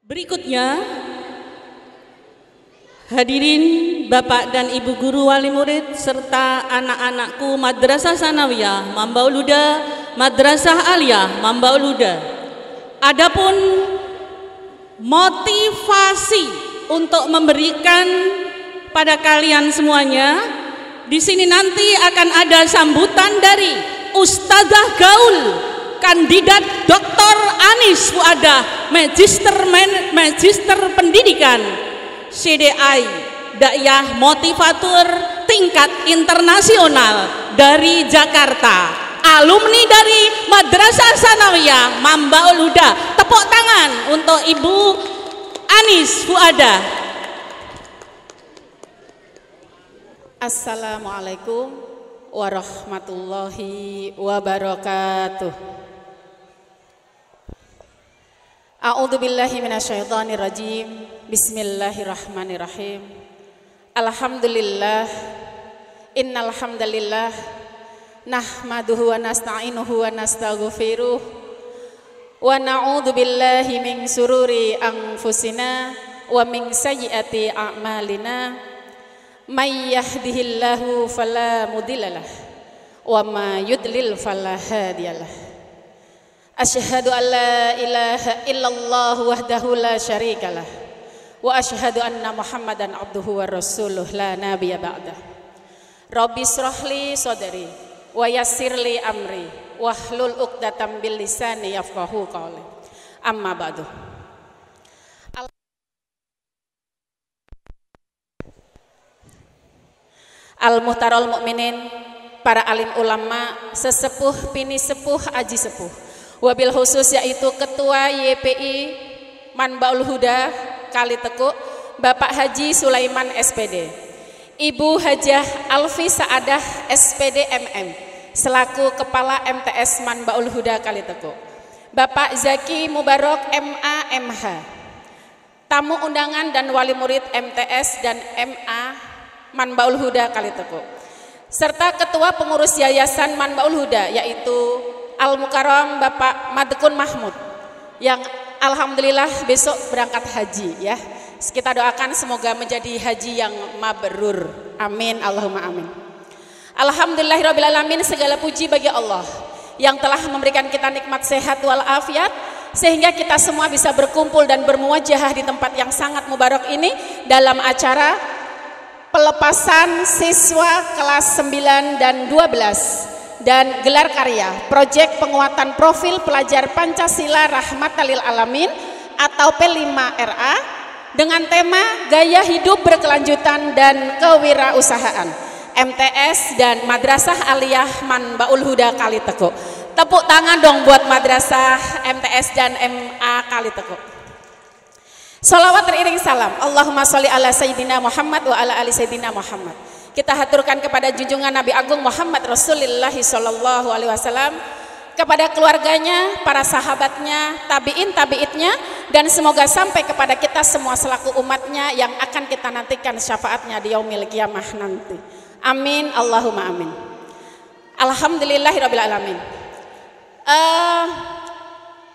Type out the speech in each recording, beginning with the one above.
Berikutnya, hadirin Bapak dan Ibu guru wali murid serta anak-anakku Madrasah Sanawiyah Mambaul Huda, Madrasah Aliyah Mambaul Huda. Adapun motivasi untuk memberikan pada kalian semuanya, di sini nanti akan ada sambutan dari Ustazah Gaul Kandidat Dr. Anis Fuadah, Magister Pendidikan CDI Dakwah Motivator tingkat internasional dari Jakarta, alumni dari Madrasah Sanawiyah Mambaul Huda. Tepuk tangan untuk Ibu Anis Fuadah. Assalamualaikum warahmatullahi wabarakatuh. A'udzubillahi minasyaitonirrajim. Bismillahirrahmanirrahim. Alhamdulillah, innal hamdalillah nahmaduhu wa nasta'inuhu wa nastaghfiruh wa na'udzu billahi min sururi anfusina wa min sayyiati a'malina. May yahdihillahu fala mudhillalah wa ma yudlil fala hadiyalah. Asyhadu an la ilaha illallah wahdahu la syarikalah wa asyhadu anna Muhammadan abduhu wa rasuluh la nabiyya ba'dah. Rabbi shrahli sadri wa yassirli amri wahlul 'uqdatam bil lisani yafqahu qawli. Amma ba'du. Al-muhtaral mukminin, para alim ulama, sesepuh, pini sepuh, aji sepuh, wabil khusus yaitu Ketua YPI Mambaul Huda Kalitekuk, Bapak Haji Sulaiman SPD, Ibu Hajah Alfi Saadah SPD MM selaku Kepala MTS Mambaul Huda Kalitekuk, Bapak Zaki Mubarok MA MH, tamu undangan dan wali murid MTS dan MA Mambaul Huda Kalitekuk, serta Ketua Pengurus Yayasan Mambaul Huda yaitu Al-Mukarram Bapak Madkun Mahmud yang alhamdulillah besok berangkat haji ya. Kita doakan semoga menjadi haji yang mabrur. Amin Allahumma amin. Alhamdulillahirabbil alamin, segala puji bagi Allah yang telah memberikan kita nikmat sehat wal afiat sehingga kita semua bisa berkumpul dan bermuwajahah di tempat yang sangat mubarak ini dalam acara pelepasan siswa kelas 9 dan 12 dan gelar karya proyek penguatan profil pelajar Pancasila Rahmatalil Alamin atau P5RA dengan tema gaya hidup berkelanjutan dan kewirausahaan MTS dan Madrasah Aliyah Mambaul Huda Kalitekuk. Tepuk tangan dong buat Madrasah MTS dan MA Kalitekuk. Salawat teriring salam, Allahumma sholli ala Sayyidina Muhammad wa ala ali Sayyidina Muhammad. Kita haturkan kepada junjungan Nabi Agung Muhammad Rasulullah Sallallahu Alaihi Wasallam, kepada keluarganya, para sahabatnya, tabi'in-tabi'itnya, dan semoga sampai kepada kita semua selaku umatnya yang akan kita nantikan syafaatnya di yaumil qiyamah nanti. Amin, Allahumma amin. Alhamdulillahirabbil alamin.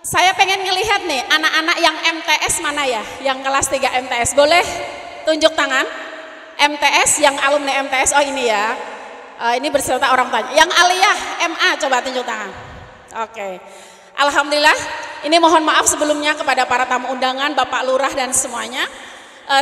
Saya pengen ngelihat nih anak-anak yang MTS mana ya, yang kelas 3 MTS, boleh tunjuk tangan. MTS, yang alumni MTS, oh ini ya, ini berserta orang tuanya. Yang Aliyah MA coba tunjuk tangan. Oke, alhamdulillah. Ini mohon maaf sebelumnya kepada para tamu undangan, Bapak Lurah dan semuanya.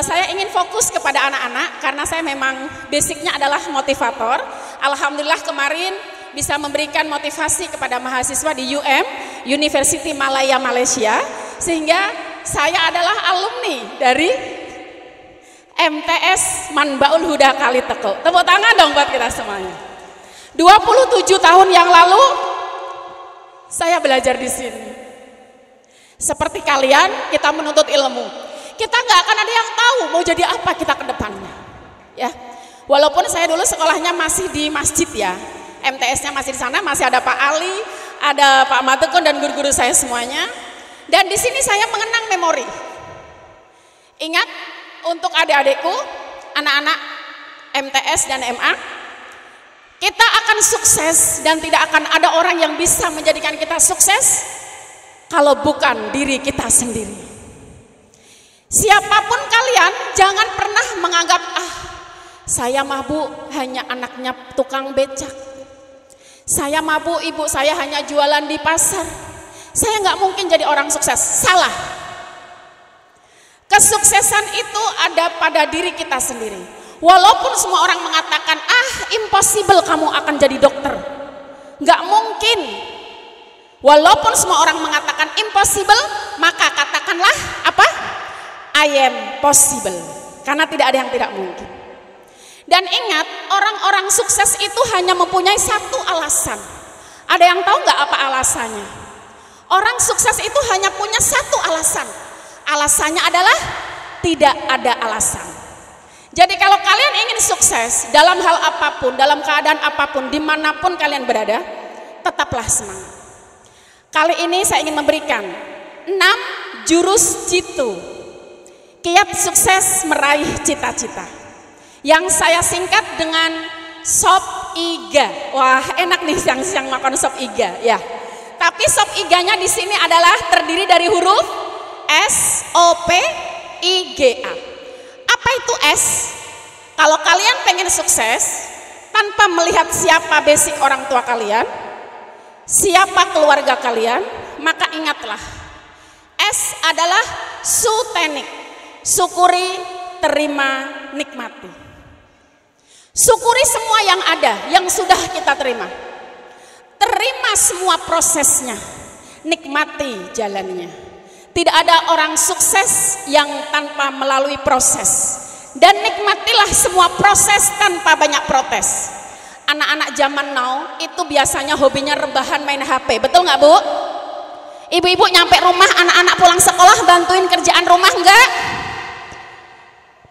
Saya ingin fokus kepada anak-anak karena saya memang basicnya adalah motivator. Alhamdulillah kemarin bisa memberikan motivasi kepada mahasiswa di UM, University Malaya Malaysia, sehingga saya adalah alumni dari MTS Mambaul Huda Kalitekuk. Tepuk tangan dong buat kita semuanya. 27 tahun yang lalu saya belajar di sini. Seperti kalian, kita menuntut ilmu. Kita nggak akan ada yang tahu mau jadi apa kita ke depannya. Ya, walaupun saya dulu sekolahnya masih di masjid ya. MTS-nya masih di sana, masih ada Pak Ali, ada Pak Matekun dan guru-guru saya semuanya. Dan di sini saya mengenang memori. Ingat untuk adik-adikku, anak-anak MTS dan MA, kita akan sukses dan tidak akan ada orang yang bisa menjadikan kita sukses kalau bukan diri kita sendiri. Siapapun kalian, jangan pernah menganggap saya mah Bu hanya anaknya tukang becak. Saya mah Bu, ibu saya hanya jualan di pasar. Saya nggak mungkin jadi orang sukses. Salah. Kesuksesan itu ada pada diri kita sendiri. Walaupun semua orang mengatakan, impossible kamu akan jadi dokter. Nggak mungkin. Walaupun semua orang mengatakan impossible, maka katakanlah apa? I am possible. Karena tidak ada yang tidak mungkin. Dan ingat, orang-orang sukses itu hanya mempunyai satu alasan. Ada yang tahu nggak apa alasannya? Orang sukses itu hanya punya satu alasan. Alasannya adalah tidak ada alasan. Jadi kalau kalian ingin sukses dalam hal apapun, dalam keadaan apapun, dimanapun kalian berada, tetaplah semangat. Kali ini saya ingin memberikan 6 jurus jitu, kiat sukses meraih cita-cita, yang saya singkat dengan sop iga. Wah, enak nih siang-siang makan sop iga ya. Tapi sop iganya di sini adalah terdiri dari huruf SOPIGA. Apa itu S? Kalau kalian pengen sukses tanpa melihat siapa basic orang tua kalian, siapa keluarga kalian, maka ingatlah, S adalah sutenik, syukuri, terima, nikmati. Syukuri semua yang ada, yang sudah kita terima. Terima semua prosesnya, nikmati jalannya. Tidak ada orang sukses yang tanpa melalui proses. Dan nikmatilah semua proses tanpa banyak protes. Anak-anak zaman now itu biasanya hobinya rebahan main HP, betul nggak Bu? Ibu-ibu nyampe rumah, anak-anak pulang sekolah bantuin kerjaan rumah enggak?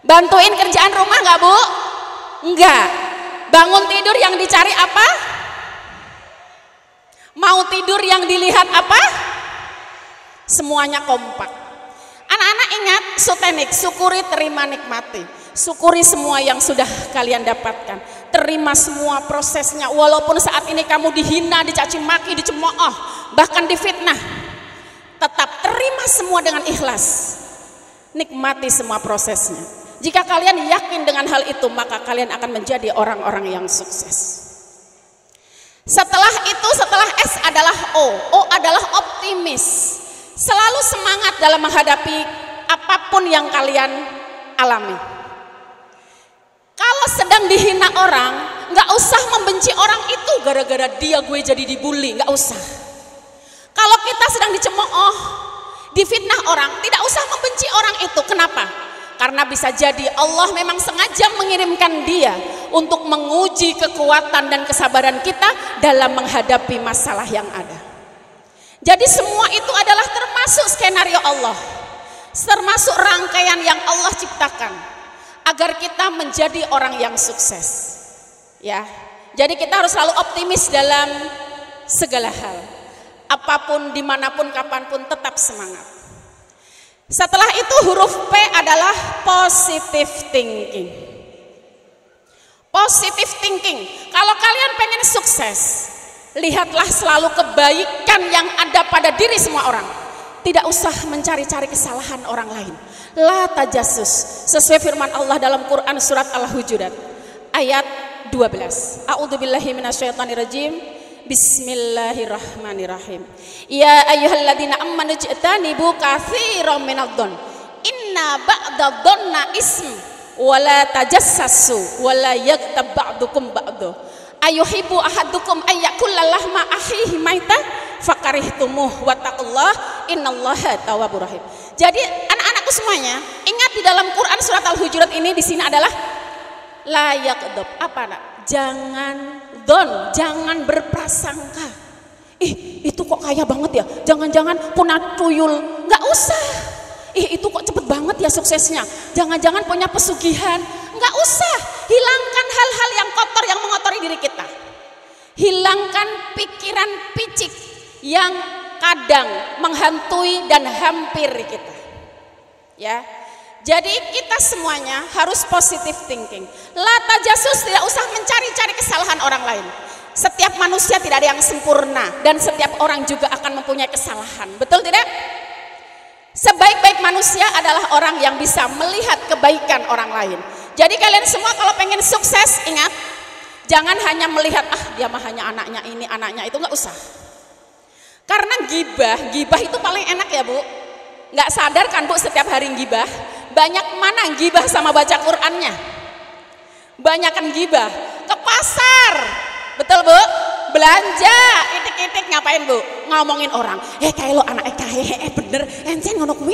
Bantuin kerjaan rumah enggak Bu? Enggak. Bangun tidur yang dicari apa? Mau tidur yang dilihat apa? Semuanya kompak. Anak-anak ingat, sutenik, syukuri, terima, nikmati. Syukuri semua yang sudah kalian dapatkan. Terima semua prosesnya. Walaupun saat ini kamu dihina, dicaci maki, dicemooh, bahkan difitnah, tetap terima semua dengan ikhlas. Nikmati semua prosesnya. Jika kalian yakin dengan hal itu, maka kalian akan menjadi orang-orang yang sukses. Setelah itu, setelah S adalah O. O adalah optimis. Selalu semangat dalam menghadapi apapun yang kalian alami. Kalau sedang dihina orang, nggak usah membenci orang itu gara-gara dia gue jadi dibully, nggak usah. Kalau kita sedang dicemooh, difitnah orang, tidak usah membenci orang itu. Kenapa? Karena bisa jadi Allah memang sengaja mengirimkan dia untuk menguji kekuatan dan kesabaran kita dalam menghadapi masalah yang ada. Jadi semua itu adalah termasuk skenario Allah, termasuk rangkaian yang Allah ciptakan agar kita menjadi orang yang sukses. Ya, jadi kita harus selalu optimis dalam segala hal. Apapun, dimanapun, kapanpun, tetap semangat. Setelah itu huruf P adalah positive thinking. Positive thinking. Kalau kalian pengen sukses, lihatlah selalu kebaikan yang ada pada diri semua orang. Tidak usah mencari-cari kesalahan orang lain. La tajassus. Sesuai firman Allah dalam Quran surat Al-Hujurat ayat 12. A'udzubillahi minasyaitonirrajim. Bismillahirrahmanirrahim. Ya ayyuhalladzina amanu ijtanibu katsiran minadh-dhon. Inna ba'dadh-dhonna ism wa la tajassasu wa la yaghtab ba'dukum ba'dha. Ayuhibbu ahadukum ayyakula lahma akhihi maita fakarihtumuh wattaqullah innallaha tawwabur rahim. Jadi anak-anakku semuanya, ingat di dalam Quran surat Al-Hujurat ini di sini adalah la yaghdab. Apa nak? Jangan berprasangka. Itu kok kaya banget ya? Jangan-jangan punya tuyul. Nggak usah. Itu kok cepet banget ya suksesnya? Jangan-jangan punya pesugihan. Nggak usah. Hilangkan hal-hal yang kotor yang mengotori diri kita. Hilangkan pikiran picik yang kadang menghantui dan hampir kita. Ya. Jadi kita semuanya harus positive thinking. La tajassus, tidak usah mencari-cari kesalahan orang lain. Setiap manusia tidak ada yang sempurna dan setiap orang juga akan mempunyai kesalahan. Betul tidak? Sebaik-baik manusia adalah orang yang bisa melihat kebaikan orang lain. Jadi kalian semua kalau pengen sukses, ingat, jangan hanya melihat, dia mah hanya anaknya ini, anaknya itu, nggak usah. Karena gibah itu paling enak ya Bu. Nggak sadar kan Bu setiap hari gibah? Banyak mana gibah sama baca Qur'annya? Banyakan gibah. Ke pasar, betul Bu? Belanja, itik-itik ngapain Bu? Ngomongin orang. Kayak lo anak kayak bener, encen ngono kuwi.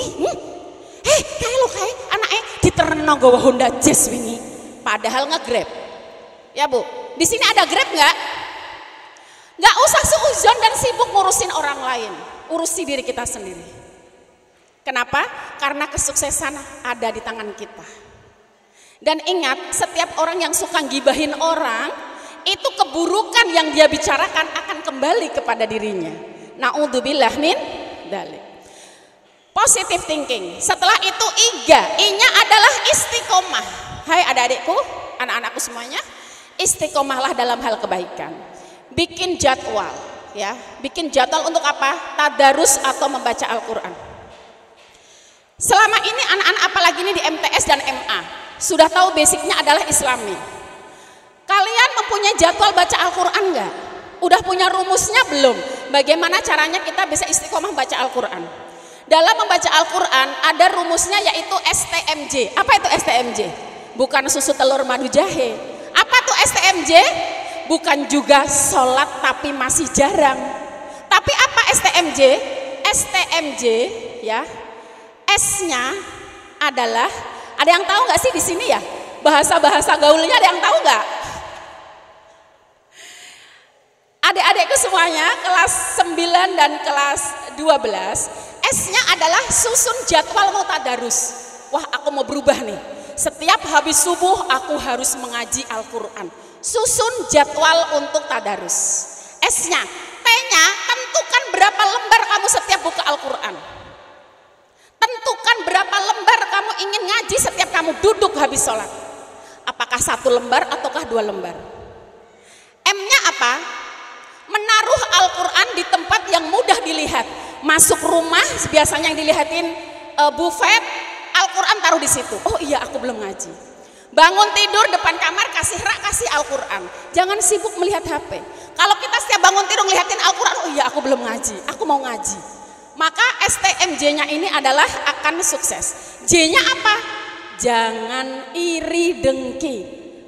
Kayak lo kayak anak diterno gawa Honda Jazz wingi. Padahal nge-Grab. Ya Bu, di sini ada Grab nggak? Nggak usah suuzon dan sibuk ngurusin orang lain. Urusi diri kita sendiri. Kenapa? Karena kesuksesan ada di tangan kita. Dan ingat, setiap orang yang suka gibahin orang, itu keburukan yang dia bicarakan akan kembali kepada dirinya. Na'udzubillah min dzalik. Positive thinking. Setelah itu I-nya adalah istiqomah. Hai adik-adikku, anak-anakku semuanya, istiqomahlah dalam hal kebaikan. Bikin jadwal, ya. Bikin jadwal untuk apa? Tadarus atau membaca Al-Qur'an. Selama ini anak-anak apalagi ini di MTS dan MA, sudah tahu basicnya adalah Islami. Kalian mempunyai jadwal baca Al-Quran enggak? Udah punya rumusnya belum? Bagaimana caranya kita bisa istiqomah baca Al-Quran? Dalam membaca Al-Quran ada rumusnya yaitu STMJ. Apa itu STMJ? Bukan susu telur madu jahe. Apa tuh STMJ? Bukan juga sholat tapi masih jarang. Tapi apa STMJ? STMJ ya, S-nya adalah, ada yang tahu nggak sih di sini ya? Bahasa-bahasa gaulnya ada yang tahu nggak? Adik-adikku semuanya kelas 9 dan kelas 12, S-nya adalah susun jadwal mau tadarus. Wah, aku mau berubah nih. Setiap habis subuh aku harus mengaji Al-Quran. Susun jadwal untuk tadarus. S-nya, T-nya tentukan berapa lembar kamu setiap buka Al-Quran. Tentukan berapa lembar kamu ingin ngaji setiap kamu duduk habis sholat. Apakah 1 lembar ataukah 2 lembar? M-nya apa? Menaruh Al-Quran di tempat yang mudah dilihat. Masuk rumah biasanya yang dilihatin buffet, Al-Quran taruh di situ. Oh iya, aku belum ngaji. Bangun tidur depan kamar kasih rak, kasih Al-Quran. Jangan sibuk melihat HP. Kalau kita setiap bangun tidur ngeliatin Al-Quran, oh iya aku belum ngaji, aku mau ngaji. Maka STMJ-nya ini adalah akan sukses. J-nya apa? Jangan iri dengki.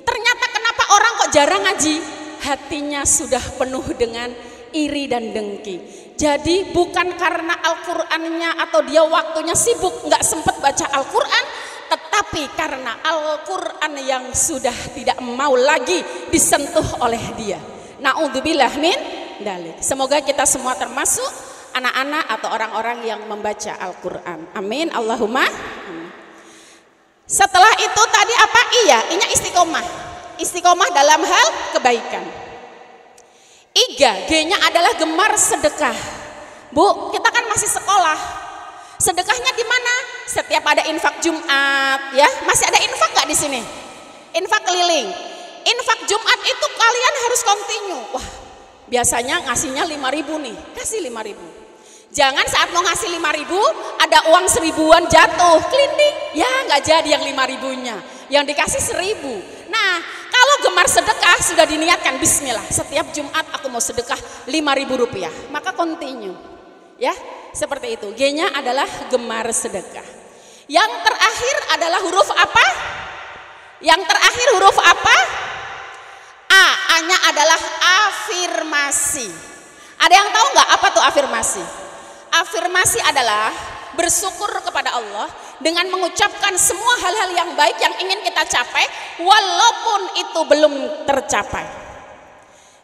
Ternyata kenapa orang kok jarang ngaji? Hatinya sudah penuh dengan iri dan dengki. Jadi bukan karena Al-Qur'annya atau dia waktunya sibuk nggak sempat baca Al-Qur'an, tetapi karena Al-Qur'an yang sudah tidak mau lagi disentuh oleh dia. Na'udzubillah min dzalik. Semoga kita semua termasuk anak-anak atau orang-orang yang membaca Al-Qur'an. Amin. Allahumma amin. Setelah itu tadi apa? Iya, I-nya istiqomah. Istiqomah dalam hal kebaikan. G-nya adalah gemar sedekah. Bu, kita kan masih sekolah. Sedekahnya di mana? Setiap ada infak Jumat, ya. Masih ada infak nggak di sini? Infak keliling. Infak Jumat itu kalian harus continue. Wah, biasanya ngasihnya 5.000 nih. Kasih 5.000. Jangan saat mau ngasih 5.000 ada uang 1.000-an jatuh, klinik. Ya nggak jadi yang 5.000-nya. Yang dikasih 1.000. Nah, kalau gemar sedekah sudah diniatkan bismillah. Setiap Jumat aku mau sedekah 5.000 rupiah. Maka continue. Ya, seperti itu. G-nya adalah gemar sedekah. Yang terakhir adalah huruf apa? Yang terakhir huruf apa? A-nya adalah afirmasi. Ada yang tahu nggak apa tuh afirmasi? Afirmasi adalah bersyukur kepada Allah dengan mengucapkan semua hal-hal yang baik yang ingin kita capai walaupun itu belum tercapai.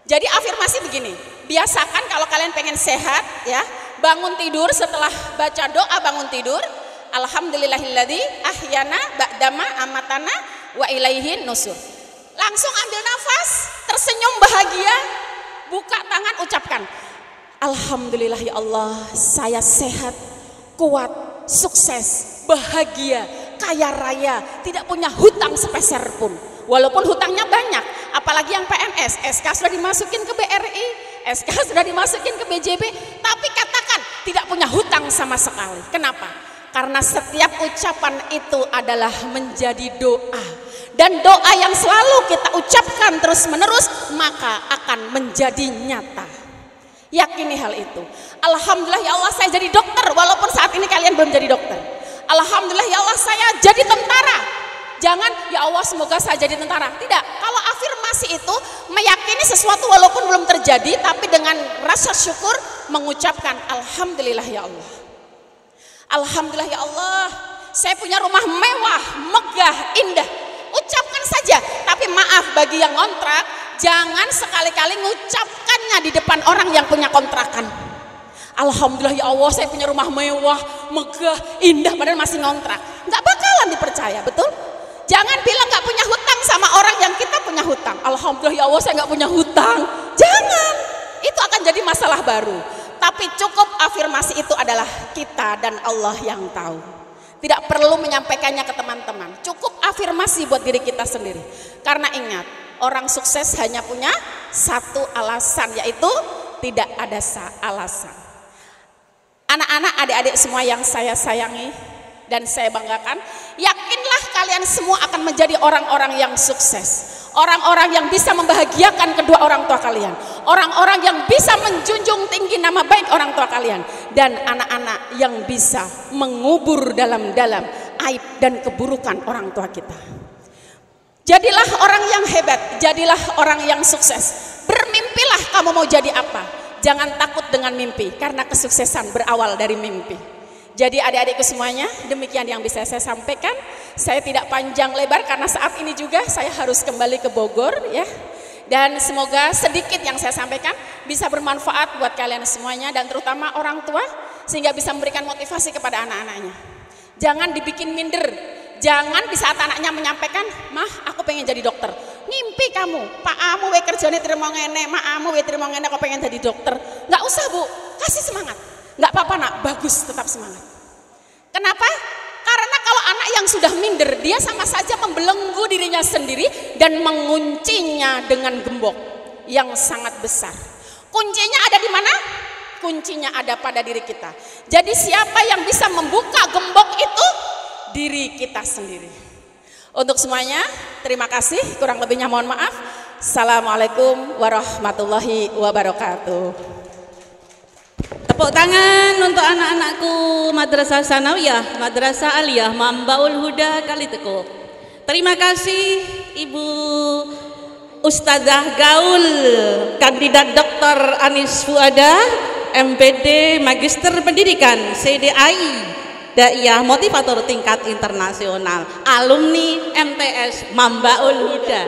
Jadi afirmasi begini, biasakan kalau kalian pengen sehat ya, bangun tidur setelah baca doa bangun tidur, alhamdulillahilladzi ahyana ba'dama amatana wa ilaihin nusur. Langsung ambil nafas, tersenyum bahagia, buka tangan ucapkan, alhamdulillah ya Allah, saya sehat, kuat, sukses, bahagia, kaya raya, tidak punya hutang sepeser pun. Walaupun hutangnya banyak, apalagi yang PNS, SK sudah dimasukin ke BRI, SK sudah dimasukin ke BJB, tapi katakan tidak punya hutang sama sekali. Kenapa? karena setiap ucapan itu adalah menjadi doa, dan doa yang selalu kita ucapkan terus menerus maka akan menjadi nyata. Yakini hal itu. Alhamdulillah ya Allah saya jadi dokter, walaupun saat ini kalian belum jadi dokter. Alhamdulillah ya Allah saya jadi tentara. Jangan ya Allah semoga saya jadi tentara. Tidak, kalau afirmasi itu meyakini sesuatu walaupun belum terjadi, tapi dengan rasa syukur mengucapkan alhamdulillah ya Allah. Alhamdulillah ya Allah saya punya rumah mewah, megah, indah. Ucapkan saja, tapi maaf bagi yang ngontrak, jangan sekali-kali mengucapkannya di depan orang yang punya kontrakan. Alhamdulillah ya Allah saya punya rumah mewah, megah, indah, padahal masih ngontrak. Nggak bakalan dipercaya, betul? Jangan bilang nggak punya hutang sama orang yang kita punya hutang. Alhamdulillah ya Allah saya nggak punya hutang. Jangan, itu akan jadi masalah baru. Tapi cukup afirmasi itu adalah kita dan Allah yang tahu. Tidak perlu menyampaikannya ke teman-teman. Cukup afirmasi buat diri kita sendiri. Karena ingat, orang sukses hanya punya satu alasan, yaitu tidak ada alasan. Anak-anak, adik-adik semua yang saya sayangi dan saya banggakan, yakinlah kalian semua akan menjadi orang-orang yang sukses. Orang-orang yang bisa membahagiakan kedua orang tua kalian. Orang-orang yang bisa menjunjung tinggi nama baik orang tua kalian. Dan anak-anak yang bisa mengubur dalam-dalam aib dan keburukan orang tua kita. Jadilah orang yang hebat, jadilah orang yang sukses. Bermimpilah kamu mau jadi apa. Jangan takut dengan mimpi, karena kesuksesan berawal dari mimpi. Jadi adik-adikku semuanya, demikian yang bisa saya sampaikan. Saya tidak panjang lebar karena saat ini juga saya harus kembali ke Bogor ya. Dan semoga sedikit yang saya sampaikan bisa bermanfaat buat kalian semuanya dan terutama orang tua, sehingga bisa memberikan motivasi kepada anak-anaknya. Jangan dibikin minder. Jangan di saat anaknya menyampaikan, "Mah, aku pengen jadi dokter." Ngimpi kamu, "Pak amu we kerjane terima ngene, mak amu we terima ngene aku pengen jadi dokter." Nggak usah, Bu. Kasih semangat. Nggak apa-apa nak, bagus, tetap semangat. Kenapa? Karena kalau anak yang sudah minder, dia sama saja membelenggu dirinya sendiri dan menguncinya dengan gembok yang sangat besar. Kuncinya ada di mana? Kuncinya ada pada diri kita. Jadi siapa yang bisa membuka gembok itu? Diri kita sendiri. Untuk semuanya, terima kasih. Kurang lebihnya mohon maaf. Assalamualaikum warahmatullahi wabarakatuh. Tepuk tangan untuk anak-anakku Madrasah Sanawiyah, Madrasah Aliyah Mambaul Huda Kaliteko. Terima kasih Ibu Ustazah Gaul, Kandidat Dr. Anis Fuada, MPD Magister Pendidikan, CDI, Daiyah Motivator tingkat internasional, alumni MTS Mambaul Huda.